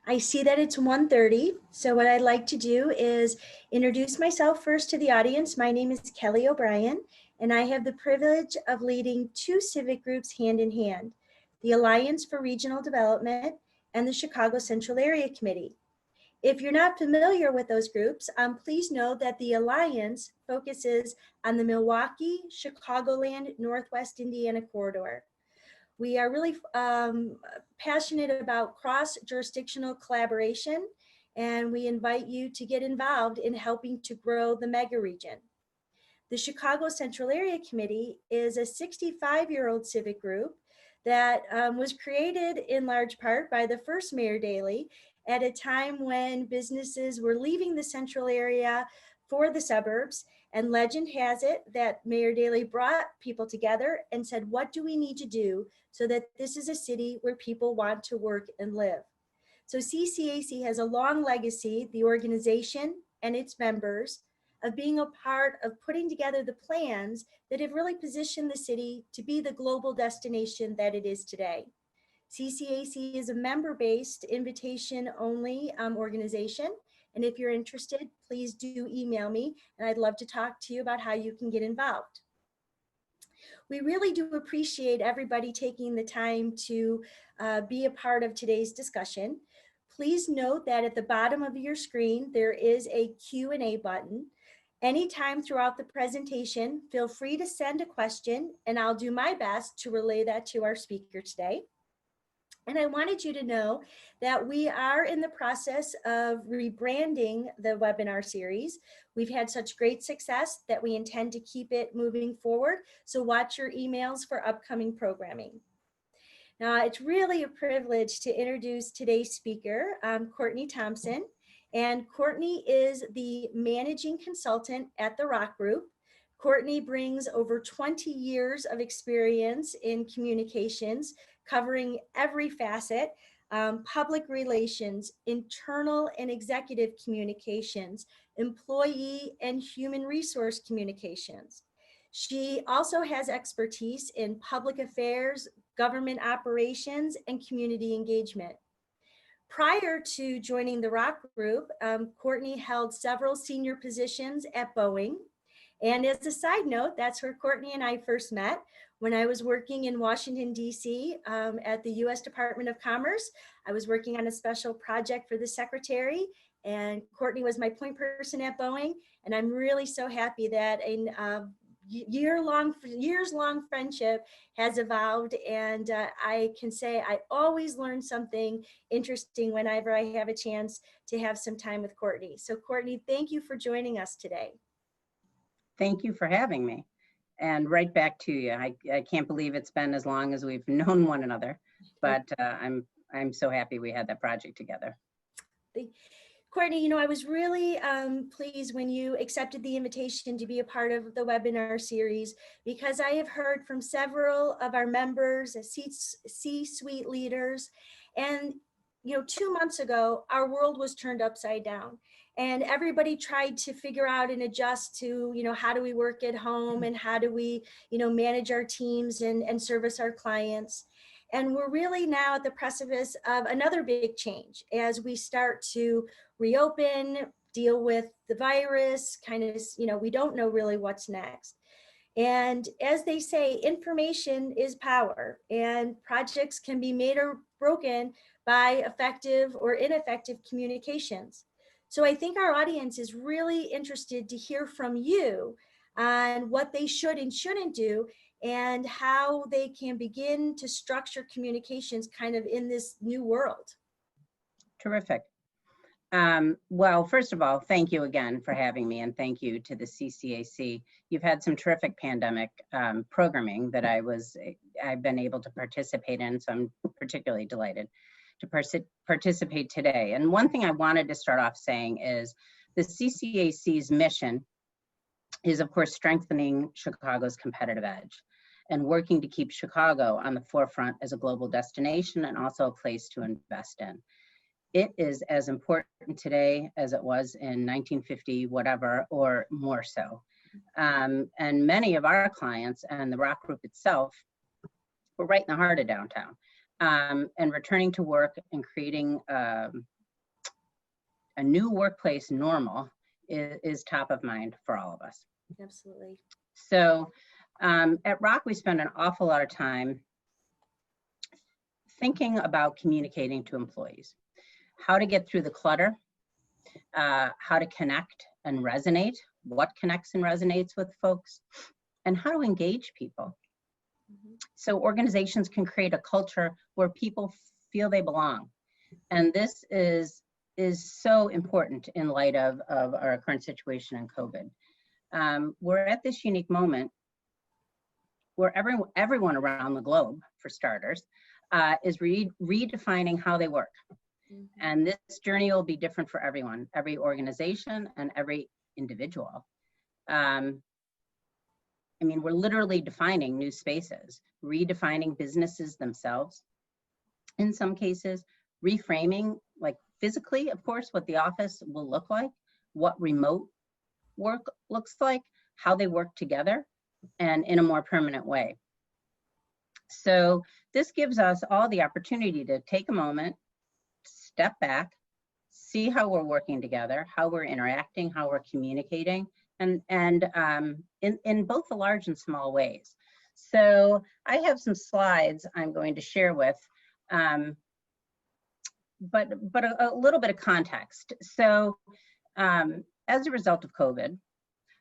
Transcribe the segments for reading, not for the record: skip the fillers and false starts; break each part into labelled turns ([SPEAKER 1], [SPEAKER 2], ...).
[SPEAKER 1] I see that it's 1:30, so what I'd like to do is introduce myself first to the audience. My name is Kelly O'Brien, and I have the privilege of leading two civic groups hand in hand, the Alliance for Regional Development and the Chicago Central Area Committee. If you're not familiar with those groups, please know that the Alliance focuses on the Milwaukee, Chicagoland, Northwest Indiana corridor. We are really passionate about cross-jurisdictional collaboration, and we invite you to get involved in helping to grow the mega region. The Chicago Central Area Committee is a 65-year-old civic group that was created in large part by the first Mayor Daley at a time when businesses were leaving the central area for the suburbs. And legend has it that Mayor Daley brought people together and said, what do we need to do so that this is a city where people want to work and live? So CCAC has a long legacy, the organization and its members, of being a part of putting together the plans that have really positioned the city to be the global destination that it is today. CCAC is a member-based, invitation-only organization. And if you're interested, please do email me, and I'd love to talk to you about how you can get involved. We really do appreciate everybody taking the time to be a part of today's discussion. Please note that at the bottom of your screen, there is a Q&A button. Anytime throughout the presentation, feel free to send a question, and I'll do my best to relay that to our speaker today. And I wanted you to know that we are in the process of rebranding the webinar series. We've had such great success that we intend to keep it moving forward. So watch your emails for upcoming programming. Now, it's really a privilege to introduce today's speaker, Courtney Thompson. And Courtney is the managing consultant at the Rock Group. Courtney brings over 20 years of experience in communications, covering every facet, public relations, internal and executive communications, employee and human resource communications. She also has expertise in public affairs, government operations, and community engagement. Prior to joining the Rock Group, Courtney held several senior positions at Boeing. And as a side note, that's where Courtney and I first met, when I was working in Washington, D.C. At the U.S. Department of Commerce. I was working on a special project for the secretary, and Courtney was my point person at Boeing. And I'm really so happy that a years-long friendship has evolved, and I can say I always learn something interesting whenever I have a chance to have some time with Courtney. So Courtney, thank you for joining us today.
[SPEAKER 2] Thank you for having me. And right back to you. I can't believe it's been as long as we've known one another, but I'm so happy we had that project together.
[SPEAKER 1] Courtney, you know, I was really pleased when you accepted the invitation to be a part of the webinar series, because I have heard from several of our members, C-suite leaders, and 2 months ago, our world was turned upside down. And everybody tried to figure out and adjust to, how do we work at home, and how do we, manage our teams and service our clients. And we're really now at the precipice of another big change as we start to reopen, deal with the virus, we don't know really what's next. And as they say, information is power, and projects can be made or broken by effective or ineffective communications. So I think our audience is really interested to hear from you on what they should and shouldn't do, and how they can begin to structure communications kind of in this new world.
[SPEAKER 2] Terrific. Well, first of all, thank you again for having me, and thank you to the CCAC. You've had some terrific pandemic programming that I've been able to participate in, so I'm particularly delighted to participate today. And one thing I wanted to start off saying is the CCAC's mission is, of course, strengthening Chicago's competitive edge and working to keep Chicago on the forefront as a global destination and also a place to invest in. It is as important today as it was in 1950, whatever, or more so. And many of our clients and the Rock Group itself were right in the heart of downtown. and returning to work and creating a new workplace normal is top of mind for all of us.
[SPEAKER 1] Absolutely.
[SPEAKER 2] So at Rock, we spend an awful lot of time thinking about communicating to employees, how to get through the clutter, how to connect and resonate, what connects and resonates with folks, and how to engage people. So organizations can create a culture where people feel they belong. And this is so important in light of our current situation in COVID. We're at this unique moment where everyone around the globe, for starters, is redefining how they work. And this journey will be different for everyone, every organization and every individual. I mean, we're literally defining new spaces, redefining businesses themselves. In some cases, reframing, like physically, of course, what the office will look like, what remote work looks like, how they work together, and in a more permanent way. So this gives us all the opportunity to take a moment, step back, see how we're working together, how we're interacting, how we're communicating, and in both the large and small ways. So I have some slides I'm going to share with, but a little bit of context. So as a result of COVID,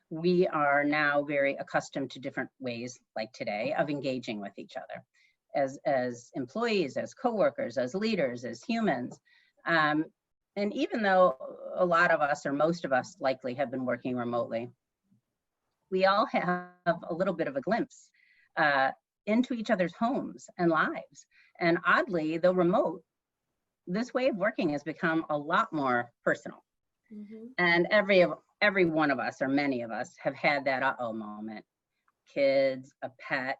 [SPEAKER 2] we are now very accustomed to different ways, like today, of engaging with each other as employees, as coworkers, as leaders, as humans. And even though a lot of us, or most of us likely, have been working remotely, we all have a little bit of a glimpse into each other's homes and lives. And oddly, though remote, this way of working has become a lot more personal. And every one of us, or many of us, have had that uh-oh moment. Kids, a pet,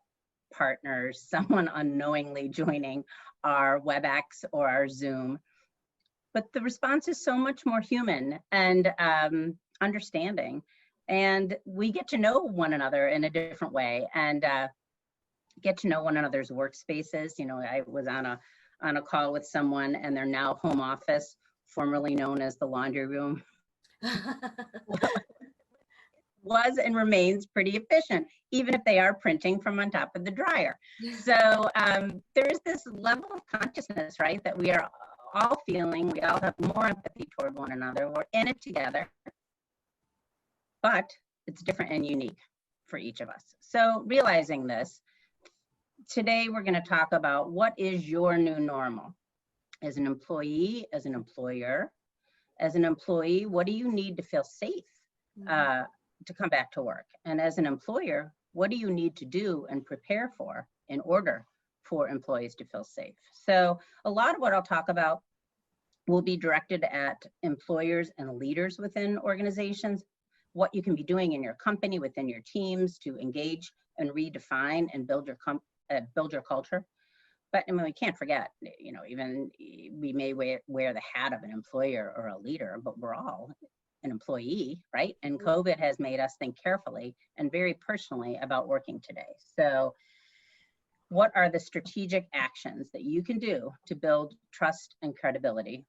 [SPEAKER 2] partners, someone unknowingly joining our WebEx or our Zoom. But the response is so much more human and understanding. And we get to know one another in a different way and get to know one another's workspaces. You know, I was on a call with someone and their now home office, formerly known as the laundry room, was and remains pretty efficient, even if they are printing from on top of the dryer. So there's this level of consciousness, right, that we are all feeling. We all have more empathy toward one another. We're in it together, but it's different and unique for each of us. So realizing this, today we're going to talk about what is your new normal as an employee, as an employer. As an employee, what do you need to feel safe to come back to work? And as an employer, what do you need to do and prepare for in order for employees to feel safe? So a lot of what I'll talk about will be directed at employers and leaders within organizations, what you can be doing in your company, within your teams to engage and redefine and build your culture. But I mean, we can't forget, you know, even we may wear the hat of an employer or a leader, but we're all an employee, right? And COVID has made us think carefully and very personally about working today. So what are the strategic actions that you can do to build trust and credibility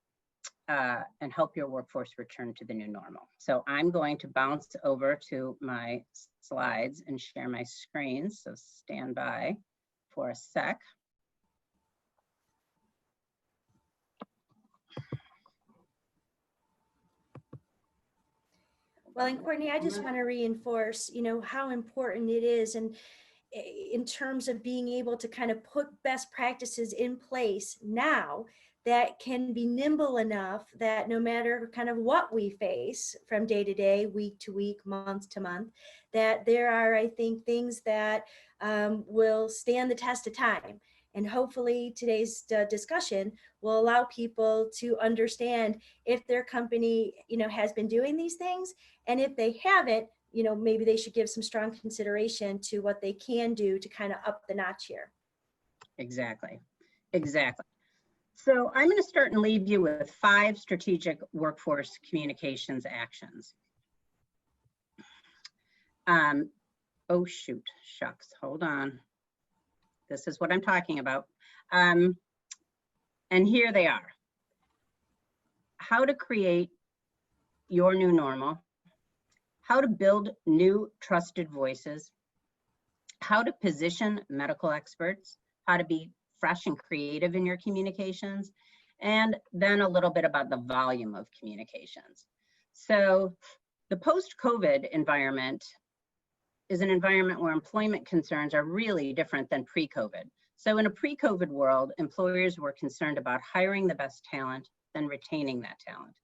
[SPEAKER 2] and help your workforce return to the new normal? So I'm going to bounce over to my slides and share my screen. So stand by for a sec.
[SPEAKER 1] Well, and Courtney, I just want to reinforce, you know, how important it is, and in terms of being able to kind of put best practices in place now that can be nimble enough that no matter kind of what we face from day to day, week to week, month to month, that there are, I think, things that will stand the test of time. And hopefully today's discussion will allow people to understand if their company, you know, has been doing these things, and if they haven't, you know, maybe they should give some strong consideration to what they can do to kind of up the notch here.
[SPEAKER 2] Exactly. So I'm going to start and leave you with 5 strategic workforce communications actions. Oh, shoot, shucks, hold on. This is what I'm talking about. And here they are. How to create your new normal, how to build new trusted voices, how to position medical experts, how to be fresh and creative in your communications, and then a little bit about the volume of communications. So the post-COVID environment is an environment where employment concerns are really different than pre-COVID. So in a pre-COVID world, employers were concerned about hiring the best talent than retaining that talent.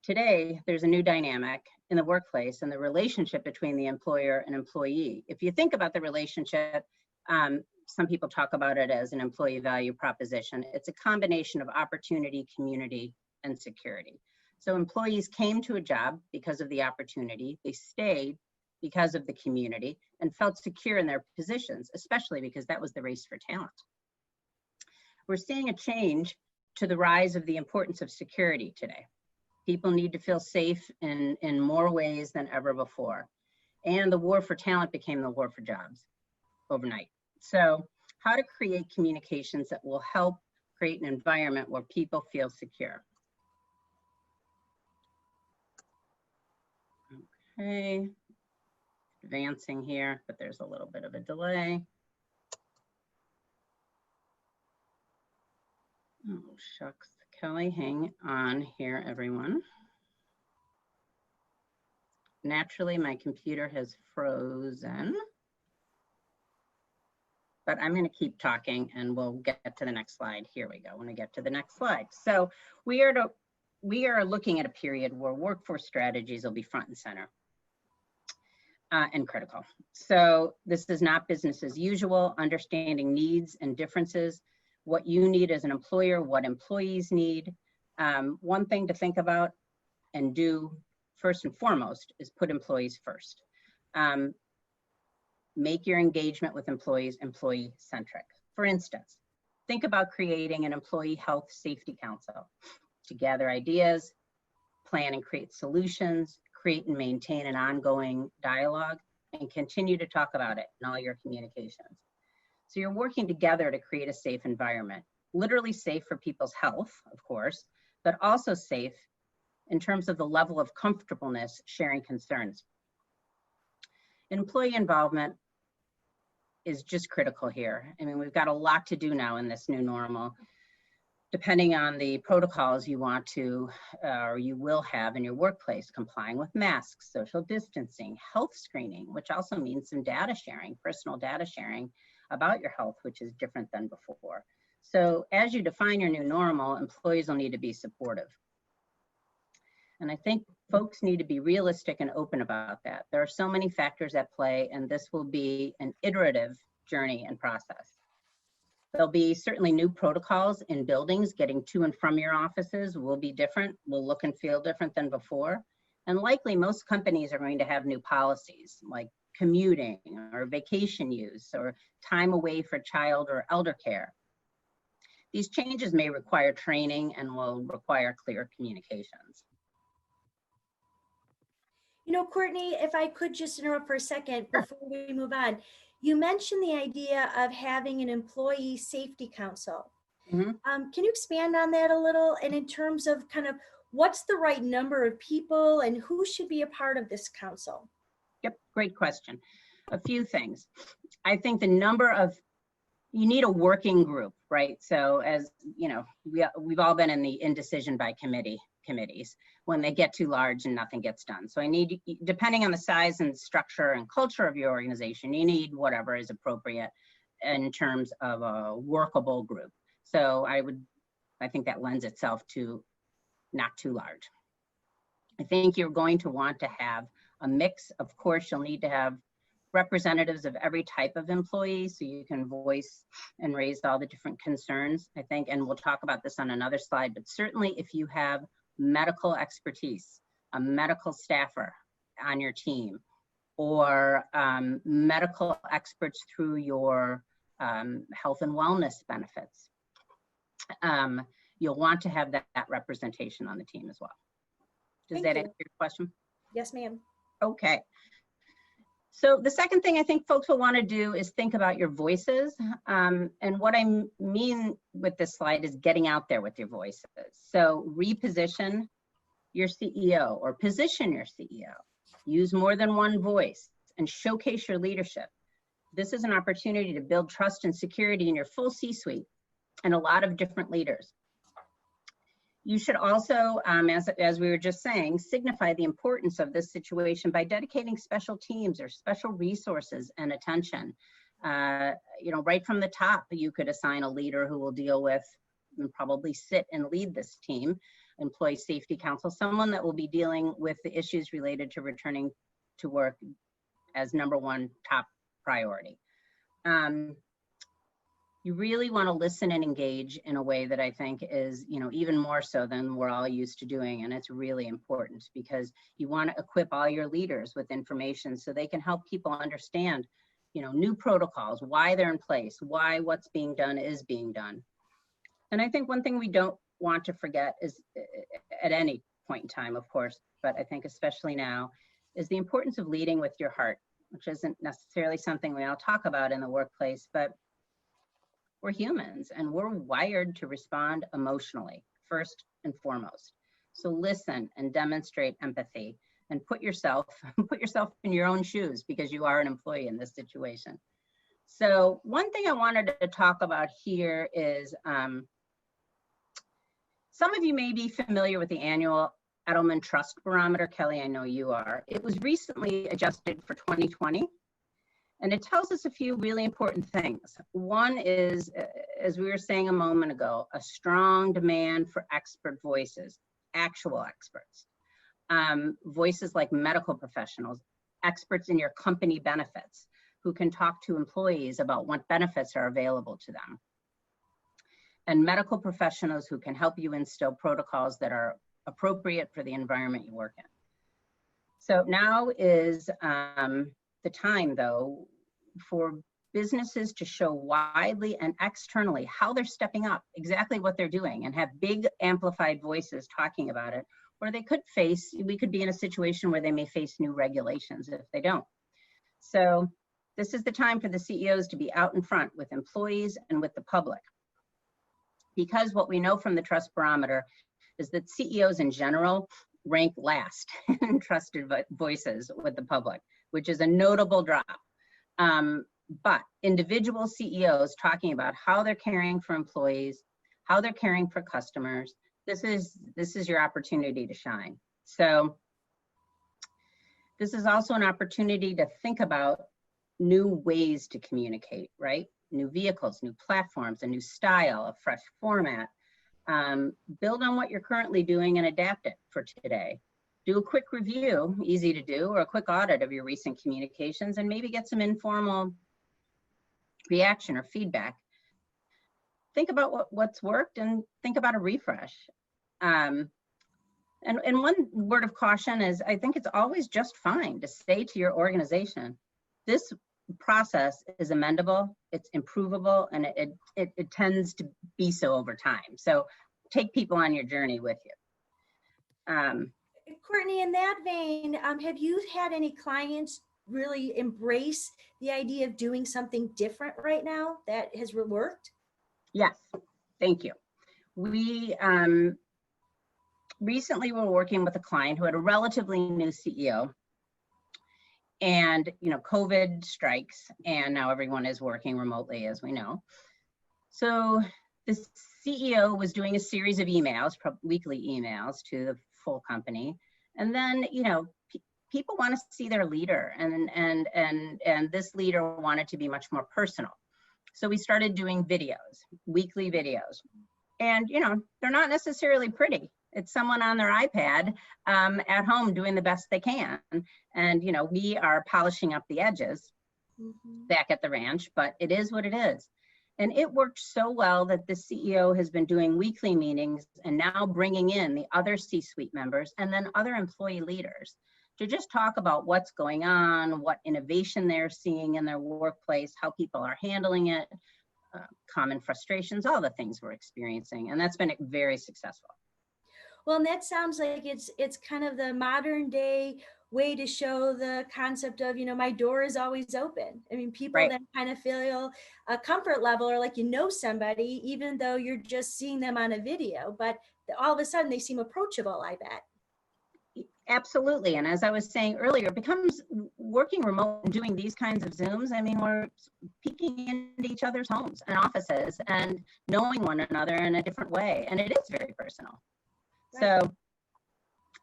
[SPEAKER 2] Today, there's a new dynamic in the workplace and the relationship between the employer and employee. If you think about the relationship, some people talk about it as an employee value proposition. It's a combination of opportunity, community, and security. So employees came to a job because of the opportunity, they stayed because of the community, and felt secure in their positions, especially because that was the race for talent. We're seeing a change to the rise of the importance of security today. People need to feel safe in more ways than ever before. And the war for talent became the war for jobs overnight. So how to create communications that will help create an environment where people feel secure. Okay, advancing here, but there's a little bit of a delay. Oh, shucks. Kelly, hang on here, everyone. Naturally, my computer has frozen, but I'm going to keep talking and we'll get to the next slide. Here we go. When we get to the next slide. So we are looking at a period where workforce strategies will be front and center and critical. So this is not business as usual, understanding needs and differences, what you need as an employer, what employees need. One thing to think about and do first and foremost is put employees first. Make your engagement with employees employee-centric. For instance, think about creating an employee health safety council to gather ideas, plan and create solutions, create and maintain an ongoing dialogue, and continue to talk about it in all your communications. So you're working together to create a safe environment, literally safe for people's health, of course, but also safe in terms of the level of comfortableness sharing concerns. Employee involvement is just critical here. I mean, we've got a lot to do now in this new normal, depending on the protocols you want to, or you will have in your workplace, complying with masks, social distancing, health screening, which also means some data sharing, personal data sharing about your health, which is different than before. So as you define your new normal, employees will need to be supportive. And I think folks need to be realistic and open about that. There are so many factors at play, and this will be an iterative journey and process. There'll be certainly new protocols in buildings. Getting to and from your offices will be different, will look and feel different than before. And likely most companies are going to have new policies like commuting or vacation use or time away for child or elder care. These changes may require training and will require clear communications.
[SPEAKER 1] You know, Courtney, if I could just interrupt for a second before we move on. You mentioned the idea of having an employee safety council.
[SPEAKER 2] Mm-hmm.
[SPEAKER 1] Can you expand on that a little? And in terms of kind of what's the right number of people and who should be a part of this council?
[SPEAKER 2] Yep, great question. A few things. I think the number of, you need a working group, right? So as you know, we've all been in the indecision by committees when they get too large and nothing gets done. So I need, depending on the size and structure and culture of your organization, you need whatever is appropriate in terms of a workable group. So I think that lends itself to not too large. I think you're going to want to have a mix. Of course, you'll need to have representatives of every type of employee so you can voice and raise all the different concerns, I think, and we'll talk about this on another slide, but certainly if you have medical expertise, a medical staffer on your team, or medical experts through your health and wellness benefits, you'll want to have that representation on the team as well. Does that answer your question?
[SPEAKER 1] Yes, ma'am.
[SPEAKER 2] Okay. So the second thing I think folks will want to do is think about your voices. And what I mean with this slide is getting out there with your voices. So reposition your CEO or position your CEO. Use more than one voice and showcase your leadership. This is an opportunity to build trust and security in your full C-suite and a lot of different leaders. You should also, as we were just saying, signify the importance of this situation by dedicating special teams or special resources and attention. Right from the top, you could assign a leader who will deal with and probably sit and lead this team, employee safety council, someone that will be dealing with the issues related to returning to work as #1 top priority. You really want to listen and engage in a way that I think is, even more so than we're all used to doing. And it's really important because you want to equip all your leaders with information so they can help people understand, new protocols, why they're in place, why what's being done is being done. And I think one thing we don't want to forget is, at any point in time, of course, but I think especially now, is the importance of leading with your heart, which isn't necessarily something we all talk about in the workplace, but we're humans and we're wired to respond emotionally, first and foremost. So listen and demonstrate empathy and put yourself in your own shoes because you are an employee in this situation. So one thing I wanted to talk about here is, some of you may be familiar with the annual Edelman Trust Barometer. Kelly, I know you are. It was recently adjusted for 2020. And it tells us a few really important things. One is, as we were saying a moment ago, a strong demand for expert voices, actual experts. Voices like medical professionals, experts in your company benefits, who can talk to employees about what benefits are available to them. And medical professionals who can help you instill protocols that are appropriate for the environment you work in. So now is the time, though, for businesses to show widely and externally how they're stepping up, exactly what they're doing, and have big amplified voices talking about it, or we could be in a situation where they may face new regulations if they don't. So this is the time for the CEOs to be out in front with employees and with the public. Because what we know from the Trust Barometer is that CEOs in general rank last in trusted voices with the public, which is a notable drop. But individual CEOs talking about how they're caring for employees, how they're caring for customers, this is your opportunity to shine. So this is also an opportunity to think about new ways to communicate, right? New vehicles, new platforms, a new style, a fresh format. Build on what you're currently doing and adapt it for today. Do a quick review, easy to do, or a quick audit of your recent communications and maybe get some informal reaction or feedback. Think about what's worked and think about a refresh. And one word of caution is, I think it's always just fine to say to your organization, this process is amendable, it's improvable, and it tends to be so over time. So take people on your journey with you.
[SPEAKER 1] Courtney, in that vein, have you had any clients really embrace the idea of doing something different right now that has worked?
[SPEAKER 2] Yes, thank you. We recently were working with a client who had a relatively new CEO, and COVID strikes, and now everyone is working remotely, as we know. So the CEO was doing a series of emails, weekly emails to the full company, and then people want to see their leader, and this leader wanted to be much more personal. So we started doing videos, weekly videos, and they're not necessarily pretty. It's someone on their iPad at home doing the best they can, and we are polishing up the edges back at the ranch, but it is what it is. And it worked so well that the CEO has been doing weekly meetings and now bringing in the other C-suite members and then other employee leaders to just talk about what's going on, what innovation they're seeing in their workplace, how people are handling it, common frustrations, all the things we're experiencing. And that's been very successful.
[SPEAKER 1] Well, and that sounds like it's kind of the modern day way to show the concept of, my door is always open. I mean, people
[SPEAKER 2] Right.
[SPEAKER 1] then kind of feel a comfort level, or like somebody, even though you're just seeing them on a video, but all of a sudden they seem approachable, I bet.
[SPEAKER 2] Absolutely. And as I was saying earlier, it becomes working remote and doing these kinds of Zooms. I mean, we're peeking into each other's homes and offices and knowing one another in a different way. And it is very personal.
[SPEAKER 1] Right.
[SPEAKER 2] So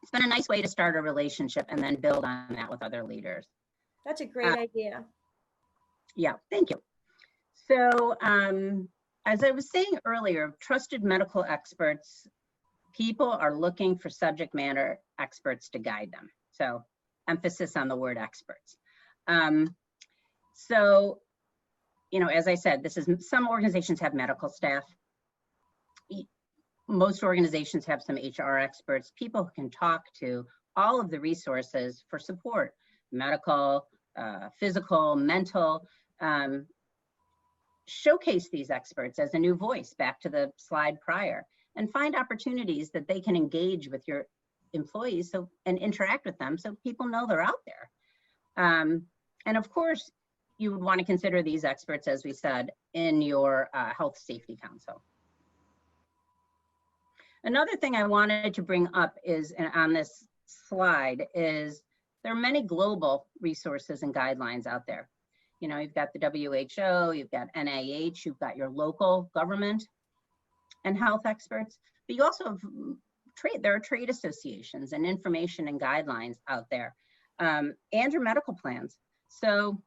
[SPEAKER 2] it's been a nice way to start a relationship and then build on that with other leaders.
[SPEAKER 1] That's a great idea.
[SPEAKER 2] Yeah, thank you. So as I was saying earlier, trusted medical experts, people are looking for subject matter experts to guide them. So emphasis on the word experts. So, as I said, some organizations have medical staff. Most organizations have some HR experts, people who can talk to all of the resources for support, medical, physical, mental. Showcase these experts as a new voice, back to the slide prior, and find opportunities that they can engage with your employees and interact with them so people know they're out there. And of course, you would want to consider these experts, as we said, in your health safety council. Another thing I wanted to bring up is, on this slide, is there are many global resources and guidelines out there. You've got the WHO, you've got NIH, you've got your local government and health experts, but you also have there are trade associations and information and guidelines out there, and your medical plans. So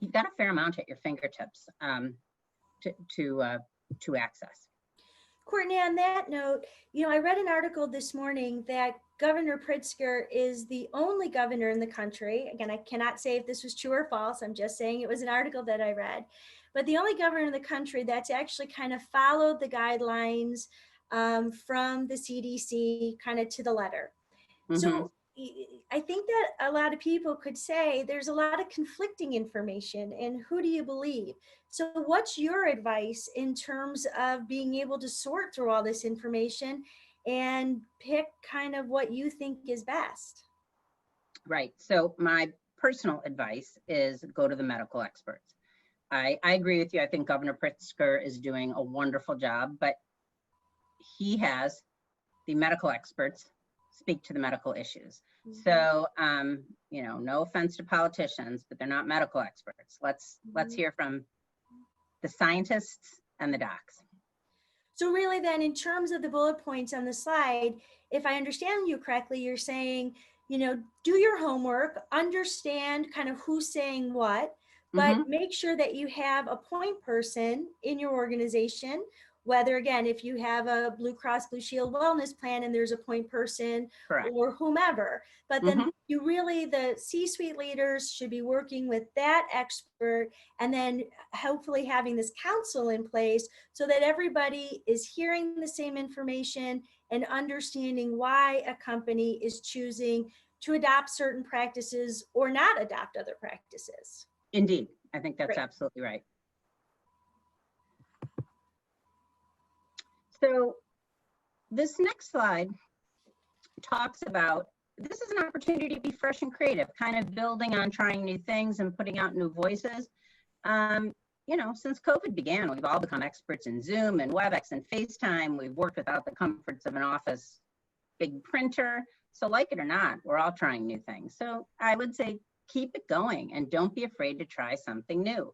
[SPEAKER 2] you've got a fair amount at your fingertips to access.
[SPEAKER 1] Courtney, on that note, I read an article this morning that Governor Pritzker is the only governor in the country. Again, I cannot say if this was true or false. I'm just saying it was an article that I read. But the only governor in the country that's actually kind of followed the guidelines from the CDC kind of to the letter. Mm-hmm. So I think that a lot of people could say there's a lot of conflicting information, and who do you believe? So what's your advice in terms of being able to sort through all this information and pick kind of what you think is best?
[SPEAKER 2] Right. So my personal advice is go to the medical experts. I agree with you. I think Governor Pritzker is doing a wonderful job, but he has the medical experts speak to the medical issues. Mm-hmm. So, no offense to politicians, but they're not medical experts. Let's hear from the scientists and the docs.
[SPEAKER 1] So really then, in terms of the bullet points on the slide, if I understand you correctly, you're saying, do your homework, understand kind of who's saying what, but mm-hmm. make sure that you have a point person in your organization, whether, again, if you have a Blue Cross Blue Shield wellness plan and there's a point person. Correct. Or whomever, but then mm-hmm. The C-suite leaders should be working with that expert, and then hopefully having this council in place so that everybody is hearing the same information and understanding why a company is choosing to adopt certain practices or not adopt other practices.
[SPEAKER 2] Indeed, I think that's absolutely right. So this next slide talks about, this is an opportunity to be fresh and creative, kind of building on trying new things and putting out new voices. Since COVID began, we've all become experts in Zoom and WebEx and FaceTime. We've worked without the comforts of an office big printer. So like it or not, we're all trying new things. So I would say keep it going and don't be afraid to try something new.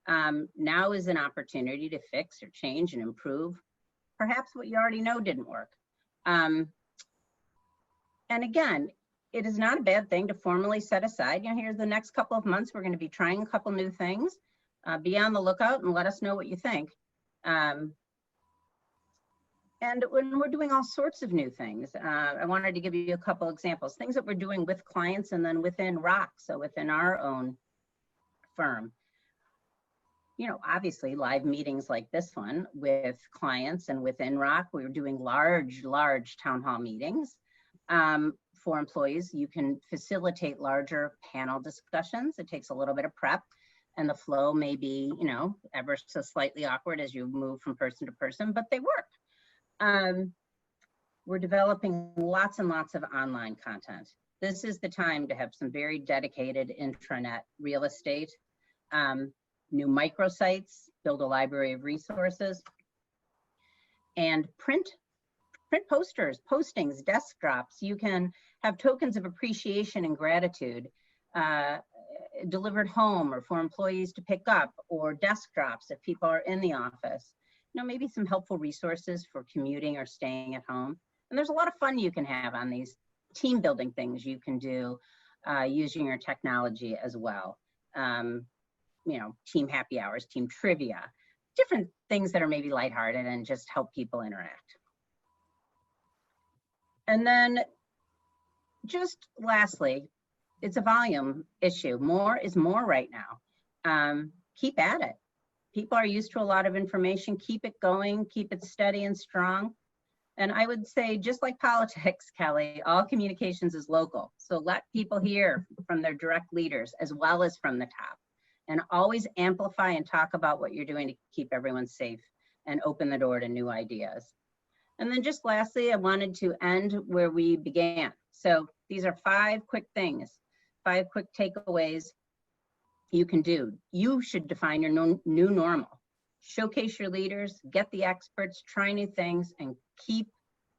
[SPEAKER 2] Now is an opportunity to fix or change and improve perhaps what you already know didn't work. And again, it is not a bad thing to formally set aside, here's the next couple of months, we're going to be trying a couple new things. Be on the lookout and let us know what you think. And when we're doing all sorts of new things, I wanted to give you a couple examples, things that we're doing with clients and then within ROC, so within our own firm. Obviously live meetings like this one with clients, and within ROC, we were doing large town hall meetings for employees. You can facilitate larger panel discussions. It takes a little bit of prep, and the flow may be, ever so slightly awkward as you move from person to person, but they work. We're developing lots and lots of online content. this is the time to have some very dedicated intranet real estate, new microsites, build a library of resources, and print posters, postings, desk drops. You can have tokens of appreciation and gratitude delivered home or for employees to pick up, or desk drops if people are in the office. You know, maybe some helpful resources for commuting or staying at home. And there's a lot of fun you can have on these team building things you can do using your technology as well. You know, team happy hours, team trivia, different things that are maybe lighthearted and just help people interact. And then just lastly, it's a volume issue. More is more right now. Keep at it. People are used to a lot of information. Keep it going, keep it steady and strong. And I would say, just like politics, Kelly, all communications is local. So let people hear from their direct leaders as well as from the top. And always amplify and talk about what you're doing to keep everyone safe and open the door to new ideas. And then just lastly, I wanted to end where we began. So these are 5 quick things, 5 quick takeaways you can do. You should define your new normal. Showcase your leaders, get the experts, try new things, and keep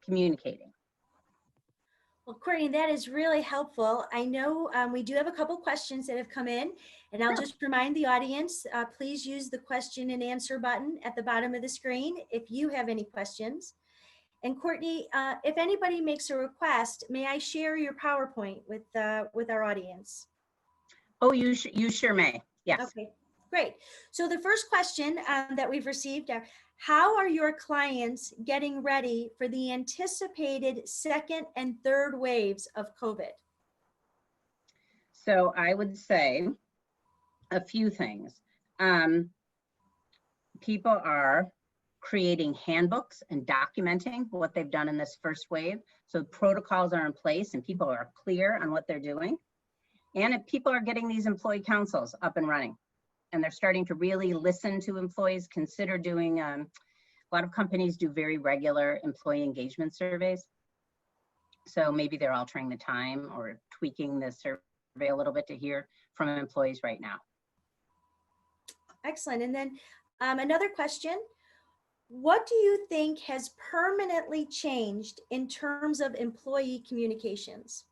[SPEAKER 2] communicating.
[SPEAKER 1] Well, Courtney, that is really helpful. I know we do have a couple questions that have come in, and I'll just remind the audience, please use the question and answer button at the bottom of the screen if you have any questions. And Courtney, if anybody makes a request, may I share your PowerPoint with our audience?
[SPEAKER 2] Oh, you sure may. Yes.
[SPEAKER 1] Okay, great. So the first question that we've received are, how are your clients getting ready for the anticipated 2nd and 3rd waves of COVID?
[SPEAKER 2] So I would say a few things. People are creating handbooks and documenting what they've done in this first wave. So protocols are in place and people are clear on what they're doing. And if people are getting these employee councils up and running, and they're starting to really listen to employees, consider doing, a lot of companies do very regular employee engagement surveys. So maybe they're altering the time or tweaking the survey a little bit to hear from employees right now.
[SPEAKER 1] Excellent. And then another question, what do you think has permanently changed in terms of employee communications?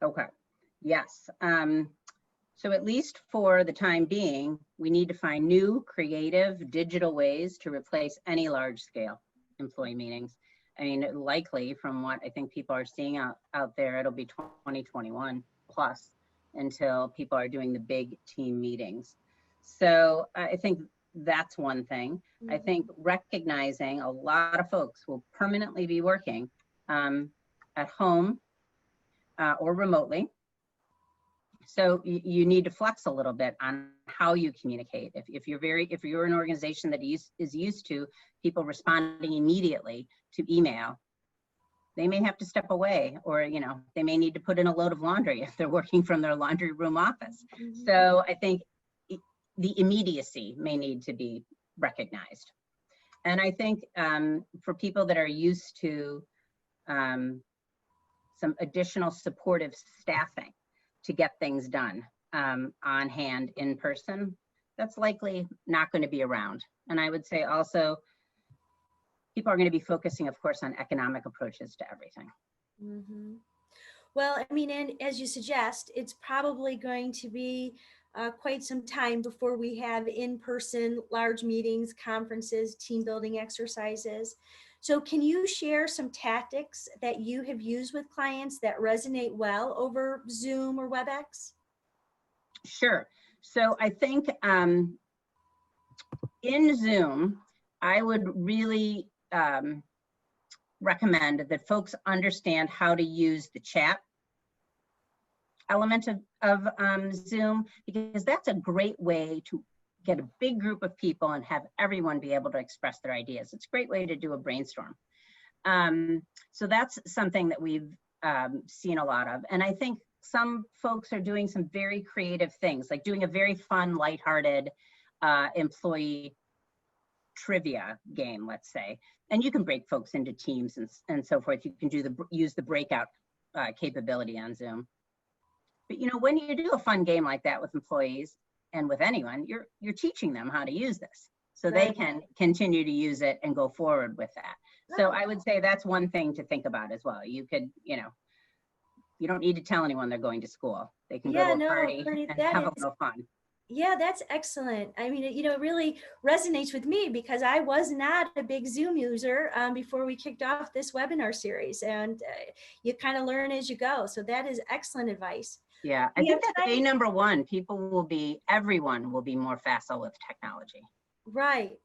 [SPEAKER 2] Okay, yes. So at least for the time being, we need to find new, creative, digital ways to replace any large scale employee meetings. I mean, likely from what I think people are seeing out there, it'll be 2021 plus until people are doing the big team meetings. So I think that's one thing. I think recognizing a lot of folks will permanently be working at home or remotely. So you need to flex a little bit on how you communicate. If you're an organization that is used to people responding immediately to email, they may have to step away, or they may need to put in a load of laundry if they're working from their laundry room office. So I think the immediacy may need to be recognized. And I think for people that are used to some additional supportive staffing to get things done on hand in person, that's likely not going to be around. And I would say also, people are going to be focusing, of course, on economic approaches to everything.
[SPEAKER 1] Well, I mean, and as you suggest, it's probably going to be quite some time before we have in-person large meetings, conferences, team building exercises. So can you share some tactics that you have used with clients that resonate well over Zoom or WebEx?
[SPEAKER 2] Sure. So I think in Zoom, I would really recommend that folks understand how to use the chat element of Zoom, because that's a great way to get a big group of people and have everyone be able to express their ideas. It's a great way to do a brainstorm. So that's something that we've seen a lot of. And I think some folks are doing some very creative things, like doing a very fun, lighthearted employee trivia game, let's say. And you can break folks into teams and so forth. You can use the breakout capability on Zoom. But when you do a fun game like that with employees and with anyone, you're teaching them how to use this so they can continue to use it and go forward with that. So I would say that's one thing to think about as well. You could, you don't need to tell anyone they're going to school. They can go to a party
[SPEAKER 1] Courtney,
[SPEAKER 2] and have a little fun.
[SPEAKER 1] Yeah, that's excellent. I mean, it really resonates with me because I was not a big Zoom user before we kicked off this webinar series, and you kind of learn as you go. So that is excellent advice.
[SPEAKER 2] Yeah, I think that's number one. Everyone will be more facile with technology.
[SPEAKER 1] Right.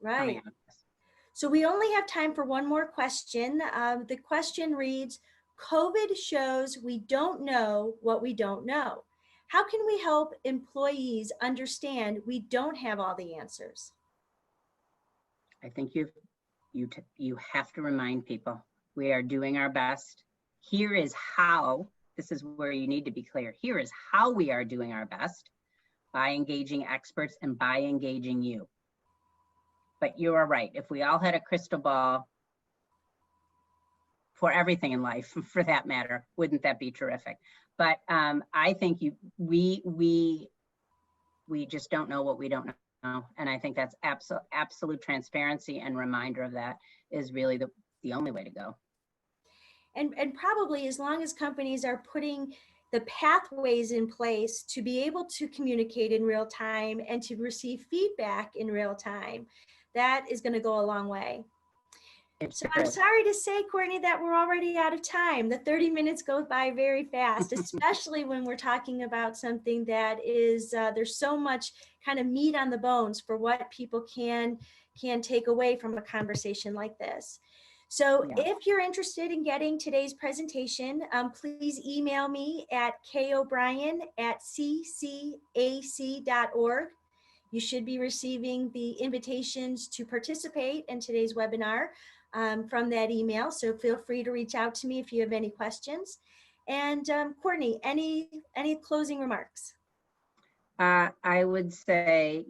[SPEAKER 1] So we only have time for one more question. The question reads, COVID shows we don't know what we don't know. How can we help employees understand we don't have all the answers?
[SPEAKER 2] I think you have to remind people we are doing our best. Here is how. This is where you need to be clear. Here is how we are doing our best, by engaging experts and by engaging you. But you are right. If we all had a crystal ball for everything in life, for that matter, wouldn't that be terrific? But I think we just don't know what we don't know. And I think that's absolute transparency and reminder of that is really the only way to go.
[SPEAKER 1] And probably as long as companies are putting the pathways in place to be able to communicate in real time and to receive feedback in real time, that is going to go a long way. So I'm sorry to say, Courtney, that we're already out of time. The 30 minutes go by very fast, especially when we're talking about something that is, there's so much kind of meat on the bones for what people can take away from a conversation like this. So if you're interested in getting today's presentation, please email me at kobrien@ccac.org. You should be receiving the invitations to participate in today's webinar from that email. So feel free to reach out to me if you have any questions. And Courtney, any closing remarks?
[SPEAKER 2] I would say,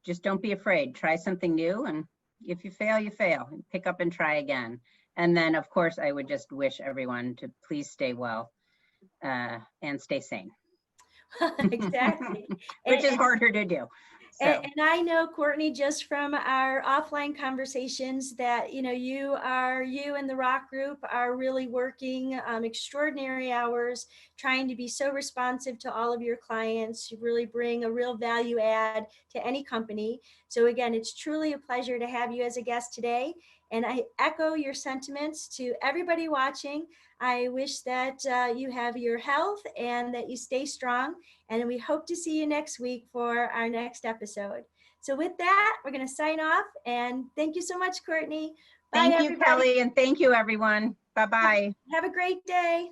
[SPEAKER 2] just don't be afraid. Try something new. And if you fail, you fail. Pick up and try again. And then, of course, I would just wish everyone to please stay well and stay sane.
[SPEAKER 1] Exactly.
[SPEAKER 2] Which is harder to do. So.
[SPEAKER 1] And I know, Courtney, just from our offline conversations that, you and the Rock Group are really working extraordinary hours, trying to be so responsive to all of your clients. You really bring a real value add to any company. So again, it's truly a pleasure to have you as a guest today. And I echo your sentiments to everybody watching. I wish that you have your health and that you stay strong. And we hope to see you next week for our next episode. So with that, we're going to sign off. And thank you so much, Courtney. Bye,
[SPEAKER 2] thank you,
[SPEAKER 1] everybody.
[SPEAKER 2] Kelly. And thank you, everyone. Bye-bye.
[SPEAKER 1] Have a great day.